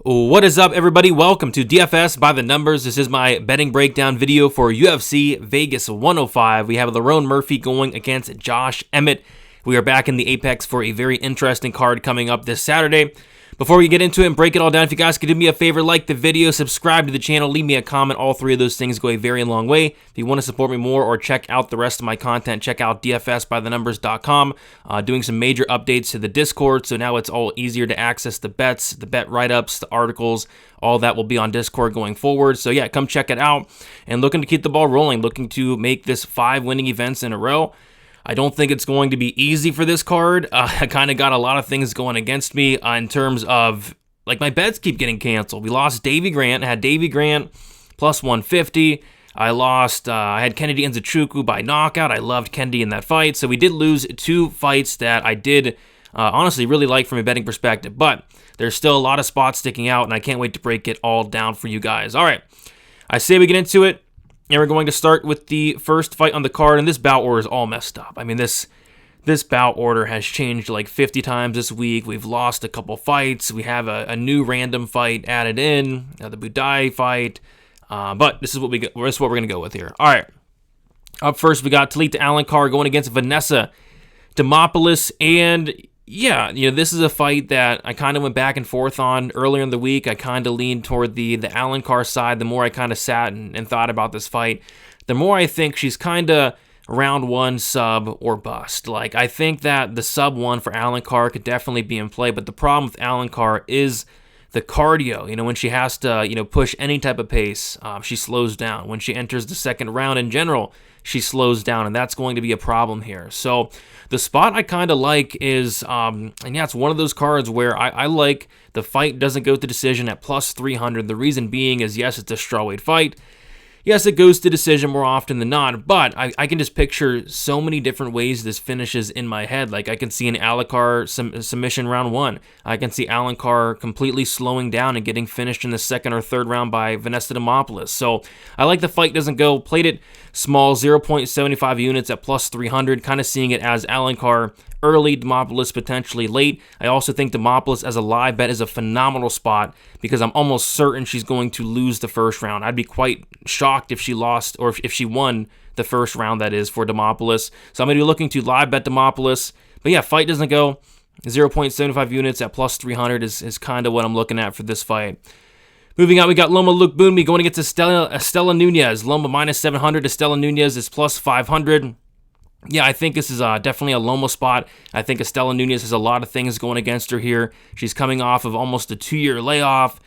What is up, everybody? Welcome to DFS by the Numbers. This is my betting breakdown video for UFC Vegas 105. We have Lerone Murphy going against Josh Emmett. We are back in the Apex for a very interesting card coming up this Saturday. Before we get into it and break it all down, if you guys could do me a favor, like the video, subscribe to the channel, leave me a comment. All three of those things go a very long way. If you want to support me more or check out the rest of my content, check out dfsbythenumbers.com. Doing some major updates to the Discord, so now it's all easier to access the bets, the bet write-ups, the articles. All that will be on Discord going forward. So yeah, come check it out. And looking to keep the ball rolling, looking to make this 5 winning events in a row. I don't think it's going to be easy for this card. I kind of got a lot of things going against me in terms of, like, my bets keep getting canceled. We lost Davy Grant. I had Davy Grant plus 150. I had Kennedy Nzechukwu by knockout. I loved Kennedy in that fight. So we did lose 2 fights that I did honestly really like from a betting perspective. But there's still a lot of spots sticking out, and I can't wait to break it all down for you guys. All right, I say we get into it. And we're going to start with the first fight on the card, and this bout order is all messed up. I mean, this bout order has changed like 50 times this week. We've lost a couple fights. We have a new random fight added in, the Budai fight. But this is what we're going to go with here. All right. Up first, we got Talita Alencar going against Vanessa Demopoulos, and yeah, this is a fight that I kind of went back and forth on earlier in the week. I kind of leaned toward the Alencar side. The more I kind of sat and thought about this fight, the more I think she's kind of round 1 sub or bust. Like, I think that the sub 1 for Alencar could definitely be in play, but the problem with Alencar is the cardio. When she has to, push any type of pace, she slows down. When she enters the second round in general, she slows down, and that's going to be a problem here. So the spot I kind of like is, and yeah, it's one of those cards where I like the fight doesn't go to decision at plus 300. The reason being is, yes, it's a strawweight fight. Yes, it goes to decision more often than not, but I can just picture so many different ways this finishes in my head. Like, I can see an Alencar submission round 1. I can see Alencar completely slowing down and getting finished in the second or third round by Vanessa Demopoulos. So I like the fight doesn't go. Played it small, 0.75 units at plus 300, kind of seeing it as Alencar early, Demopoulos potentially late. I also think Demopoulos as a live bet is a phenomenal spot because I'm almost certain she's going to lose the first round. I'd be quite shocked if she lost, or if she won the first round, that is, for Demopoulos. So I'm going to be looking to live bet Demopoulos. But yeah, fight doesn't go. 0.75 units at plus 300 is kind of what I'm looking at for this fight. Moving on, we got Loma Lookboonmee going against Estela Nunes. Loma minus 700, Estela Nunes is plus 500. Yeah, I think this is definitely a Loma spot. I think Estela Nunes has a lot of things going against her here. She's coming off of almost a 2-year layoff.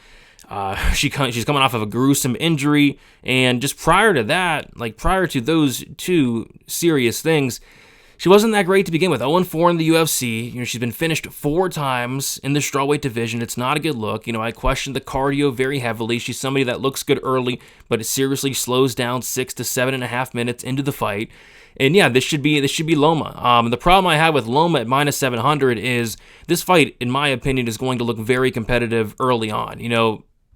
She's coming off of a gruesome injury. And just prior to that, like prior to those 2 serious things, she wasn't that great to begin with. 0-4 in the UFC. She's been finished 4 times in the strawweight division. It's not a good look. I question the cardio very heavily. She's somebody that looks good early, but it seriously slows down 6 to 7.5 minutes into the fight. And yeah, this should be Loma. The problem I have with Loma at minus 700 is this fight, in my opinion, is going to look very competitive early on.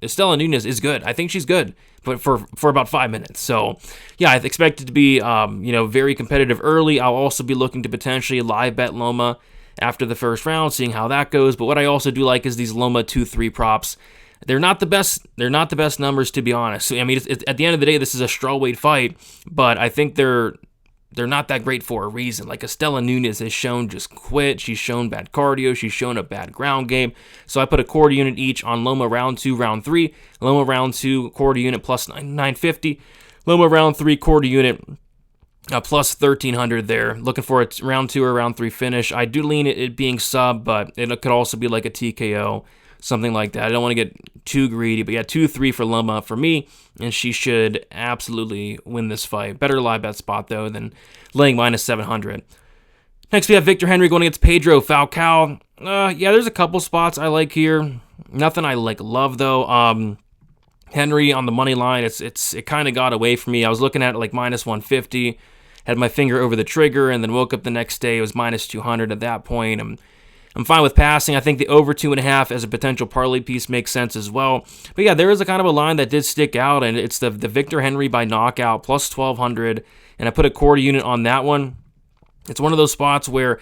Estela Nunes is good. I think she's good, but for about 5 minutes. So yeah, I expect it to be very competitive early. I'll also be looking to potentially live bet Loma after the first round, seeing how that goes. But what I also do like is these Loma 2-3 props. They're not the best. They're not the best numbers, to be honest. I mean, it's, at the end of the day, this is a strawweight fight, but I think they're not that great for a reason. Like, Estela Nunes has shown just quit. She's shown bad cardio. She's shown a bad ground game. So I put a quarter unit each on Loma round 2, round 3. Loma round 2, quarter unit plus 950. Loma round 3, quarter unit plus 1,300 there. Looking for a round 2 or round 3 finish. I do lean it being sub, but it could also be like a TKO, something like that. I don't want to get too greedy, but yeah, 2-3 for Loma for me, and she should absolutely win this fight. Better live bet spot, though, than laying minus 700. Next, we have Victor Henry going against Pedro Falcao. Yeah, there's a couple spots I like here. Nothing I love, though. Henry on the money line, it kind of got away from me. I was looking at it like minus 150, had my finger over the trigger, and then woke up the next day. It was minus 200 at that point. I'm fine with passing. I think the over 2.5 as a potential parlay piece makes sense as well. But yeah, there is a kind of a line that did stick out, and it's the Victor Henry by knockout plus 1,200, and I put a quarter unit on that one. It's one of those spots where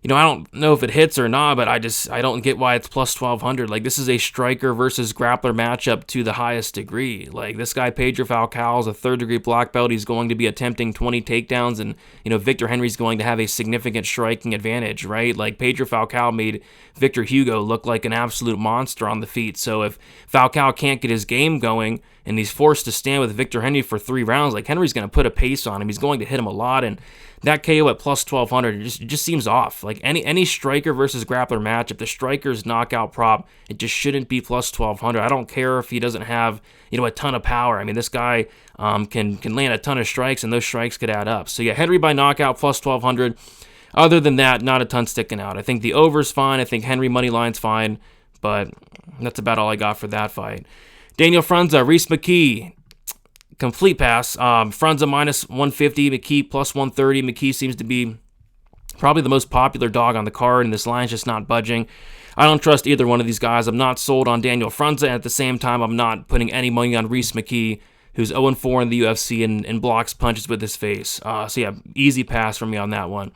I don't know if it hits or not, but I don't get why it's plus 1,200. Like, this is a striker versus grappler matchup to the highest degree. Like, this guy, Pedro Falcao, is a third-degree black belt. He's going to be attempting 20 takedowns, and, Victor Henry's going to have a significant striking advantage, right? Like, Pedro Falcao made Victor Hugo look like an absolute monster on the feet. So if Falcao can't get his game going and he's forced to stand with Victor Henry for 3 rounds, like, Henry's going to put a pace on him. He's going to hit him a lot, and that KO at plus 1,200 it just seems off. Like, any striker versus grappler match, if the striker's knockout prop, it just shouldn't be plus 1,200. I don't care if he doesn't have a ton of power. I mean, this guy can land a ton of strikes, and those strikes could add up. So yeah, Henry by knockout plus 1,200. Other than that, not a ton sticking out. I think the over's fine. I think Henry money line's fine, but that's about all I got for that fight. Daniel Franza, Reese McKee. Complete pass. Franza minus 150, McKee plus 130. McKee seems to be probably the most popular dog on the card, and this line's just not budging. I don't trust either one of these guys. I'm not sold on Daniel Franza, and at the same time, I'm not putting any money on Reese McKee, who's 0-4 in the UFC and blocks punches with his face. So yeah, easy pass for me on that one.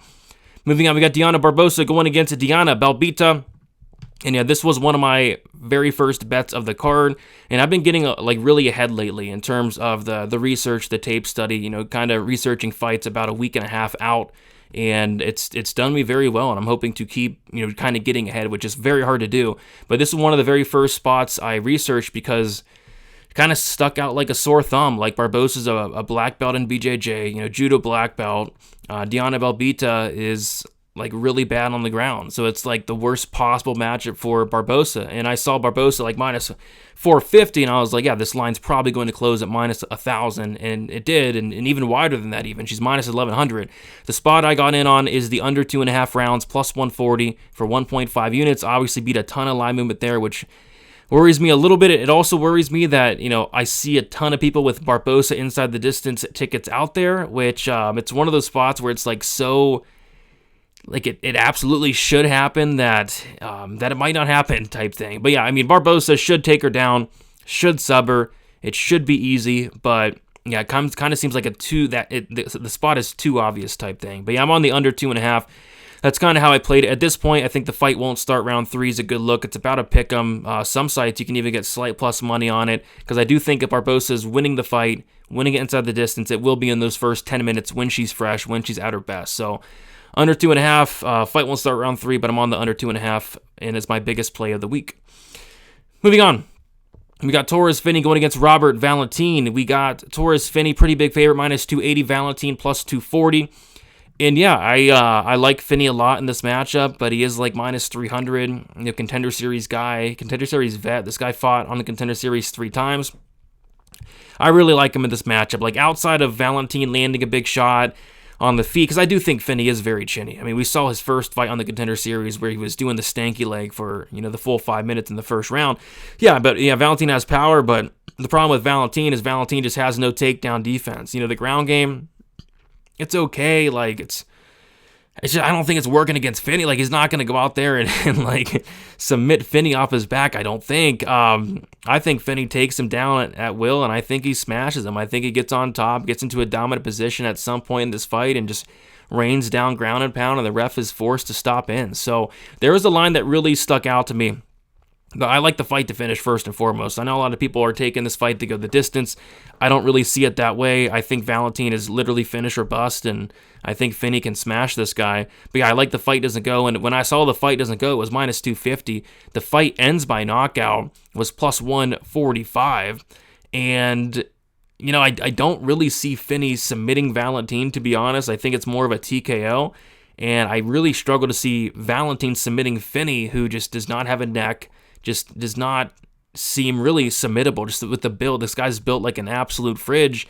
Moving on, we got Diana Barbosa going against Diana Belbita. And yeah, this was one of my very first bets of the card, and I've been getting really ahead lately in terms of the research, the tape study, kind of researching fights about a week and a half out, and it's done me very well, and I'm hoping to keep, kind of getting ahead, which is very hard to do. But this is one of the very first spots I researched because it kind of stuck out like a sore thumb. Like, Barbosa's a black belt in BJJ, judo black belt. Diana Belbita is like really bad on the ground. So it's like the worst possible matchup for Barbosa. And I saw Barbosa like minus 450, and I was like, yeah, this line's probably going to close at minus 1,000. And it did, and even wider than that even. She's minus 1,100. The spot I got in on is the under 2.5 rounds, plus 140 for 1.5 units. Obviously beat a ton of line movement there, which worries me a little bit. It also worries me that, I see a ton of people with Barbosa inside the distance tickets out there, which it's one of those spots where it's like so... like it absolutely should happen that it might not happen type thing. But yeah, I mean, Barbosa should take her down, should sub her. It should be easy, but yeah, it kind of seems like the spot is too obvious type thing. But yeah, I'm on the under 2.5. That's kind of how I played it. At this point, I think the fight won't start. Round 3 is a good look. It's about a pick 'em. Some sites you can even get slight plus money on it, because I do think if Barbosa is winning the fight, winning it inside the distance, it will be in those first 10 minutes when she's fresh, when she's at her best. So under 2.5, fight won't start round 3, but I'm on the under 2.5, and it's my biggest play of the week. Moving on, we got Torres Finney going against Robert Valentin. We got Torres Finney, pretty big favorite, minus 280, Valentin plus 240. And yeah, I like Finney a lot in this matchup, but he is like minus 300, Contender Series guy, Contender Series vet. This guy fought on the Contender Series 3 times. I really like him in this matchup. Like, outside of Valentin landing a big shot on the feet, because I do think Finney is very chinny. I mean, we saw his first fight on the Contender Series where he was doing the stanky leg for, the full 5 minutes in the first round. Yeah, but yeah, Valentin has power, but the problem with Valentin is Valentin just has no takedown defense. The ground game, it's okay. Like, it's just, I don't think it's working against Finney. Like, he's not going to go out there and like submit Finney off his back, I don't think. I think Finney takes him down at will, and I think he smashes him. I think he gets on top, gets into a dominant position at some point in this fight, and just rains down ground and pound, and the ref is forced to stop in. So there was a line that really stuck out to me. But I like the fight to finish first and foremost. I know a lot of people are taking this fight to go the distance. I don't really see it that way. I think Valentin is literally finish or bust, and I think Finney can smash this guy. But yeah, I like the fight doesn't go, and when I saw the fight doesn't go, it was minus 250. The fight ends by knockout was plus 145, and I don't really see Finney submitting Valentin, to be honest. I think it's more of a TKO, and I really struggle to see Valentin submitting Finney, who just does not have a neck, just does not seem really submittable, just with the build. This guy's built like an absolute fridge,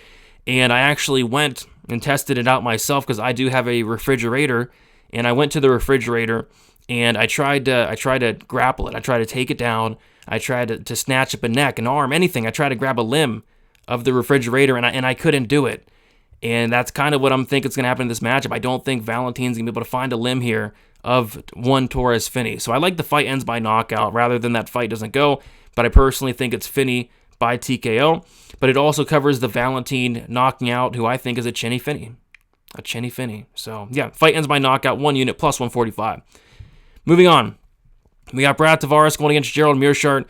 and I actually went and tested it out myself because I do have a refrigerator, and I went to the refrigerator and I tried to grapple it. I tried to take it down. I tried to snatch up a neck, an arm, anything. I tried to grab a limb of the refrigerator, and I couldn't do it. And that's kind of what I'm thinking is going to happen in this matchup. I don't think Valentin's going to be able to find a limb here of one Torres Finney. So I like the fight ends by knockout rather than that fight doesn't go, but I personally think it's Finney by TKO. But it also covers the Valentin knocking out, who I think is a chinny Finney. a chinny Finney. So, yeah, fight ends by knockout, 1 unit, plus 145. Moving on, we got Brad Tavares going against Gerald Meerschaert.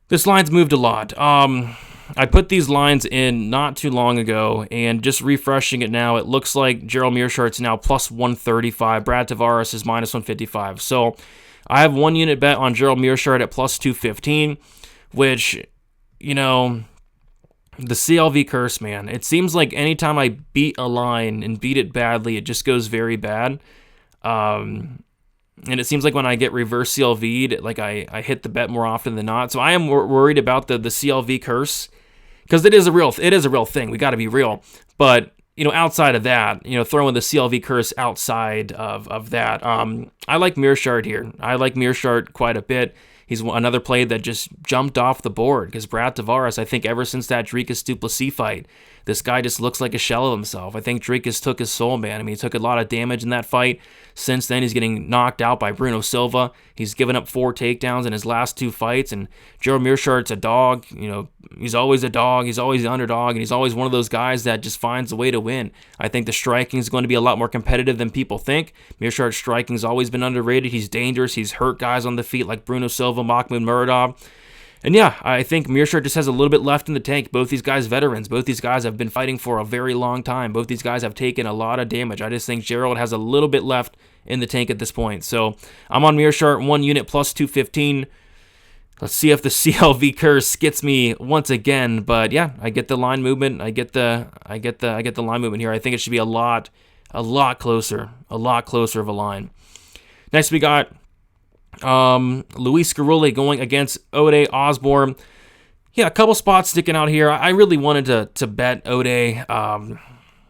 This line's moved a lot. I put these lines in not too long ago, and just refreshing it now, it looks like Gerald Meerschaert's now plus 135. Brad Tavares is minus 155. So I have 1 unit bet on Gerald Meerschaert at plus 215, which, you know, the CLV curse, man. It seems like anytime I beat a line and beat it badly, it just goes very bad. And it seems like when I get reverse CLV'd, like I hit the bet more often than not. So I am worried about the CLV curse, because it is a real thing. We got to be real. But, you know, outside of that, you know, throwing the CLV curse outside of that, I like Meerschaert here. I like Meerschaert quite a bit. He's another play that just jumped off the board, because Brad Tavares, I think ever since that Dricus Duplessis fight, this guy just looks like a shell of himself. I think Dricus took his soul, man. I mean, he took a lot of damage in that fight. Since then, he's getting knocked out by Bruno Silva. He's given up 4 takedowns in his last 2 fights, and Gerald Meerschaert's a dog. You know, he's always a dog. He's always the underdog, and he's always one of those guys that just finds a way to win. I think the striking is going to be a lot more competitive than people think. Meerschaert's striking has always been underrated. He's dangerous. He's hurt guys on the feet like Bruno Silva, Mahmoud Muradov. And yeah, I think Meerschaert just has a little bit left in the tank. Both these guys veterans. Both these guys have been fighting for a very long time. Both these guys have taken a lot of damage. I just think Gerald has a little bit left in the tank at this point. So I'm on Meerschaert, 1 unit, plus 215. Let's see if the CLV curse gets me once again. But yeah, I get the line movement. I get the line movement here. I think it should be a lot closer of a line. Next we got Luis Garuli going against Ode Osborne. Yeah, a couple spots sticking out here. I really wanted to bet Ode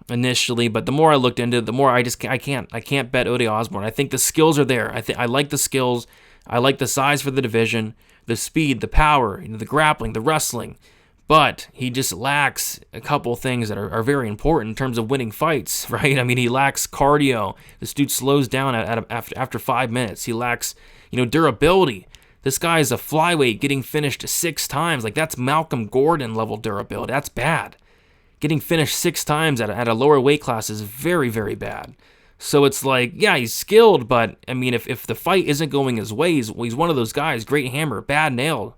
initially, but the more I looked into it, the more I can't bet Ode Osborne. I think the skills are there. I like the skills. I like the size for the division, the speed, the power, the grappling, the wrestling. But he just lacks a couple things that are very important in terms of winning fights, right? I mean, he lacks cardio. This dude slows down after 5 minutes. He lacks, durability. This guy is a flyweight getting finished 6 times. Like, that's Malcolm Gordon level durability. That's bad. Getting finished 6 times at a lower weight class is very, very bad. So it's like, yeah, he's skilled, but, I mean, if the fight isn't going his way, he's one of those guys, great hammer, bad nail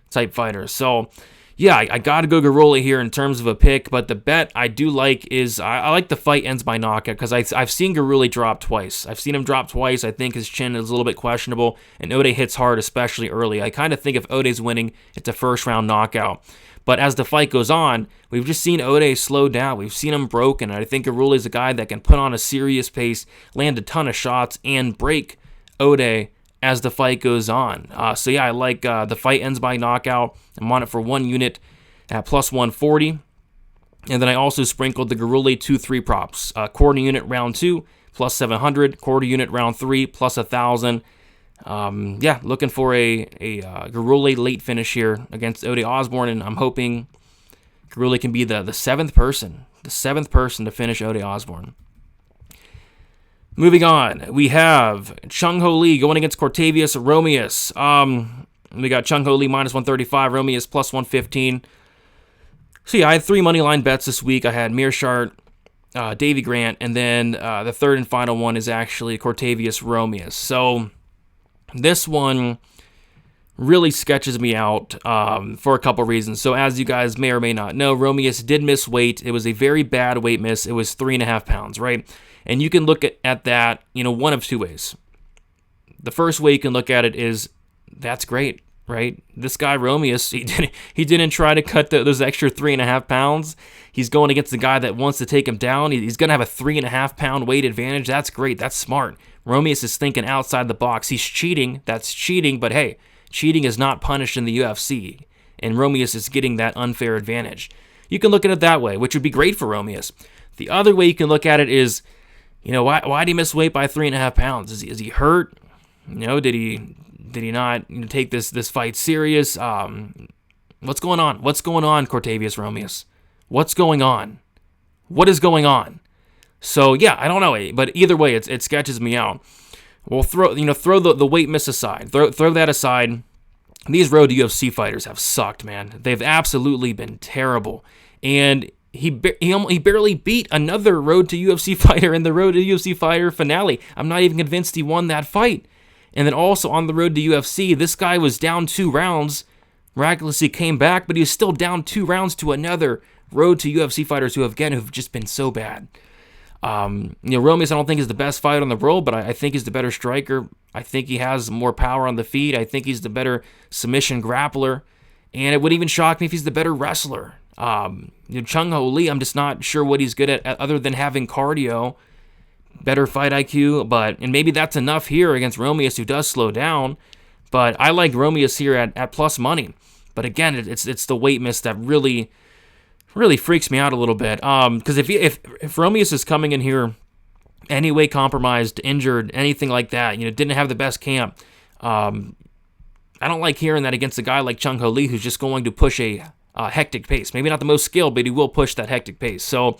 type fighters. So, yeah, I got to go Garuli here in terms of a pick, but the bet I do like is, I like the fight ends by knockout, because I've seen Garuli drop twice. I've seen him drop twice. I think his chin is a little bit questionable, and Ode hits hard, especially early. I kind of think if Ode's winning, it's a first-round knockout. But as the fight goes on, we've just seen Ode slow down. We've seen him broken. I think Garuli is a guy that can put on a serious pace, land a ton of shots, and break Ode as the fight goes on. So yeah, I like the fight ends by knockout. I'm on it for 1 unit at plus 140. And then I also sprinkled the Garuli 2-3 props. Quarter unit round 2, plus 700. Quarter unit round 3, plus 1,000. Yeah, looking for a Garuli late finish here against Ode Osborne, and I'm hoping Garuli can be the 7th person to finish Ode Osborne. Moving on, we have Chung Ho Lee going against Cortavius Romious. We got Chung Ho Lee minus 135, Romious plus 115. So yeah, I had 3 money line bets this week. I had Meerschaert, Davy Grant, and then the third and final one is actually Cortavius Romious. So this one really sketches me out for a couple reasons. So as you guys may or may not know, Romious did miss weight. It was a very bad weight miss. It was 3.5 pounds, right? And you can look at that, one of 2 ways. The first way you can look at it is, that's great, right? This guy Romious, he didn't try to cut those extra 3.5 pounds. He's going against the guy that wants to take him down. He's going to have a 3.5 pound weight advantage. That's great. That's smart. Romious is thinking outside the box. He's cheating. That's cheating. But hey, cheating is not punished in the UFC. And Romious is getting that unfair advantage. You can look at it that way, which would be great for Romious. The other way you can look at it is, why did he miss weight by 3.5 pounds? Is he hurt? Did he not take this fight serious? What's going on? What's going on, Cortavius Romious? What's going on? What is going on? So yeah, I don't know, but either way, it sketches me out. We'll throw the weight miss aside. Throw that aside. These road UFC fighters have sucked, man. They've absolutely been terrible. And he barely beat another Road to UFC fighter in the Road to UFC fighter finale. I'm not even convinced he won that fight. And then also on the Road to UFC, this guy was down 2 rounds, miraculously came back, but he was still down 2 rounds to another Road to UFC fighters who've just been so bad. Romious I don't think is the best fighter in the world, but I think he's the better striker. I think he has more power on the feet. I think he's the better submission grappler. And it would even shock me if he's the better wrestler. Chung Ho Lee, I'm just not sure what he's good at other than having cardio, better fight IQ, and maybe that's enough here against Romious, who does slow down. But I like Romious here at plus money. But again, it's the weight miss that really freaks me out a little bit. Because if Romious is coming in here anyway compromised, injured, anything like that, didn't have the best camp, I don't like hearing that against a guy like Chung Ho Lee, who's just going to push a hectic pace. Maybe not the most skilled, but he will push that hectic pace. So,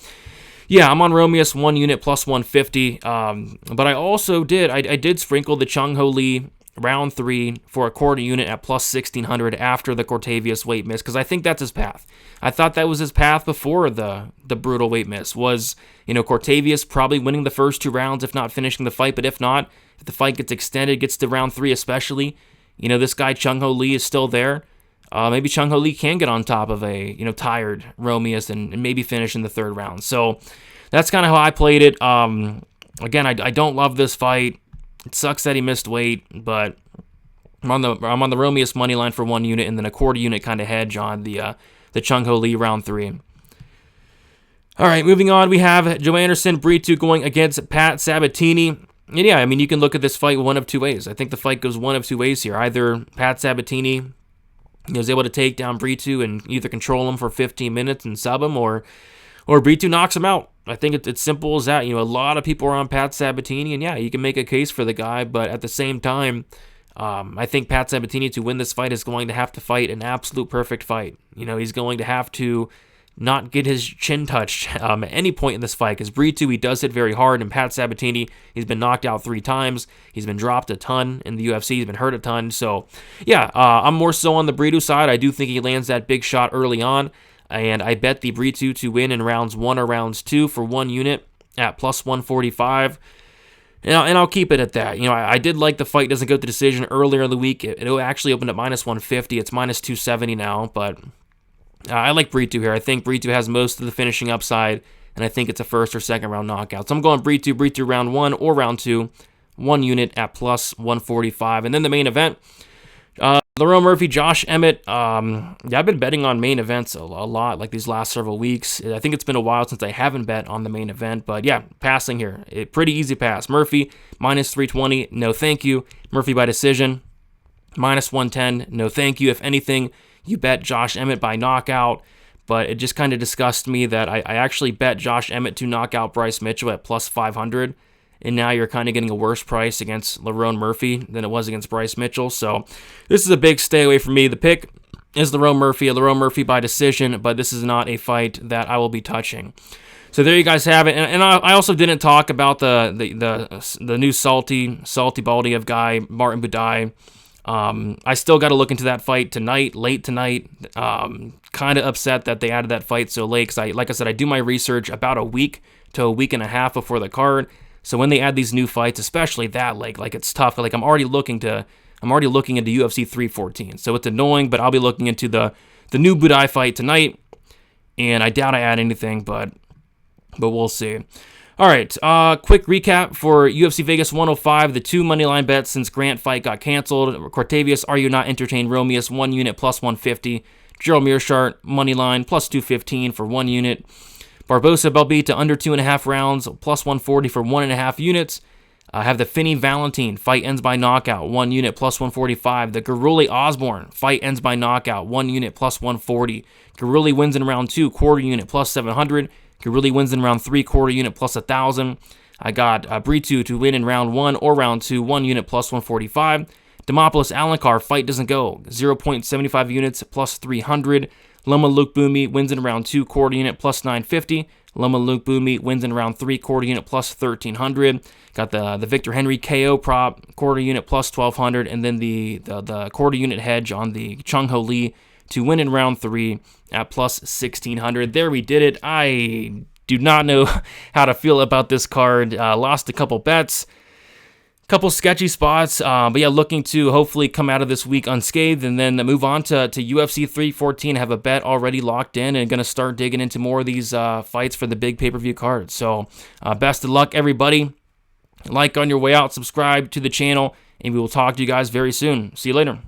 yeah, I'm on Romious 1 unit plus 150. But I also did sprinkle the Chung Ho Lee round 3 for a quarter unit at plus 1600 after the Cortavius weight miss, because I think that's his path. I thought that was his path before the brutal weight miss was, Cortavius probably winning the first 2 rounds, if not finishing the fight. But if not, if the fight gets extended, gets to round 3 especially, this guy Chung Ho Lee is still there. Maybe Chung Ho Lee can get on top of a tired Romious and maybe finish in the 3rd round. So that's kind of how I played it. Again, I don't love this fight. It sucks that he missed weight, but I'm on the Romious money line for 1 unit and then a quarter unit kind of hedge on the Chung Ho Lee round 3. All right, moving on, we have Joe Anderson, Brito going against Pat Sabatini. And yeah, you can look at this fight one of 2 ways. I think the fight goes one of 2 ways here. Either Pat Sabatini is able to take down Brito and either control him for 15 minutes and sub him, or Brito knocks him out. I think it's simple as that. A lot of people are on Pat Sabatini, and yeah, you can make a case for the guy, but at the same time, I think Pat Sabatini, to win this fight, is going to have to fight an absolute perfect fight. He's going to have to not get his chin touched at any point in this fight, because Brito, he does hit very hard, and Pat Sabatini, he's been knocked out 3 times, he's been dropped a ton in the UFC, he's been hurt a ton. So yeah, I'm more so on the Brito side. I do think he lands that big shot early on, and I bet the Brito to win in rounds 1 or rounds 2 for 1 unit at plus 145. And I'll keep it at that. I did like the fight doesn't go to decision earlier in the week. It actually opened at minus 150. It's minus 270 now, but I like Brito here. I think Brito has most of the finishing upside, and I think it's a 1st or 2nd round knockout. So I'm going Brito round 1 or round 2, 1 unit at plus 145. And then the main event, Lerone Murphy, Josh Emmett. I've been betting on main events a lot, like these last several weeks. I think it's been a while since I haven't bet on the main event, but yeah, passing here. Pretty easy pass. Murphy, minus 320, no thank you. Murphy by decision, minus 110, no thank you. If anything, you bet Josh Emmett by knockout, but it just kind of disgusts me that I actually bet Josh Emmett to knock out Bryce Mitchell at plus 500, and now you're kind of getting a worse price against Lerone Murphy than it was against Bryce Mitchell. So this is a big stay away from me. The pick is Lerone Murphy by decision, but this is not a fight that I will be touching. So there you guys have it. And I also didn't talk about the new salty baldy of guy, Martin Budai. I still got to look into that fight tonight, late tonight. Kind of upset that they added that fight so late, because like I said, I do my research about a week to a week and a half before the card. So when they add these new fights, especially that late, like it's tough. Like I'm already looking into UFC 314. So it's annoying, but I'll be looking into the new Budai fight tonight, and I doubt I add anything, but we'll see. All right, quick recap for UFC Vegas 105, the 2 moneyline bets since Grant fight got canceled. Cortavius, are you not entertained? Romious, 1 unit plus 150. Gerald Meerschaert, moneyline plus 215 for 1 unit. Barbosa, Belbita, under 2.5 rounds, plus 140 for 1.5 units. Have the Finney Valentin, fight ends by knockout, 1 unit plus 145. The Gori Osborne, fight ends by knockout, 1 unit plus 140. Gori wins in round 2, quarter unit plus 700. Gori wins in round 3, quarter unit plus 1,000. I got Brito to win in round 1 or round 2, 1 unit plus 145. Demopoulos, Alencar, fight doesn't go, 0.75 units plus 300. Lookboonmee wins in round 2, quarter unit plus 950. Lookboonmee wins in round 3, quarter unit plus 1,300. Got the Victor Henry KO prop, quarter unit plus 1,200, and then the quarter unit hedge on the Chung Ho Lee to win in round 3 at plus 1,600. There, we did it. I do not know how to feel about this card. Lost a couple bets, couple sketchy spots, but yeah, looking to hopefully come out of this week unscathed and then move on to UFC 314. Have a bet already locked in and going to start digging into more of these fights for the big pay-per-view cards. So best of luck, everybody. Like on your way out, subscribe to the channel, and we will talk to you guys very soon. See you later.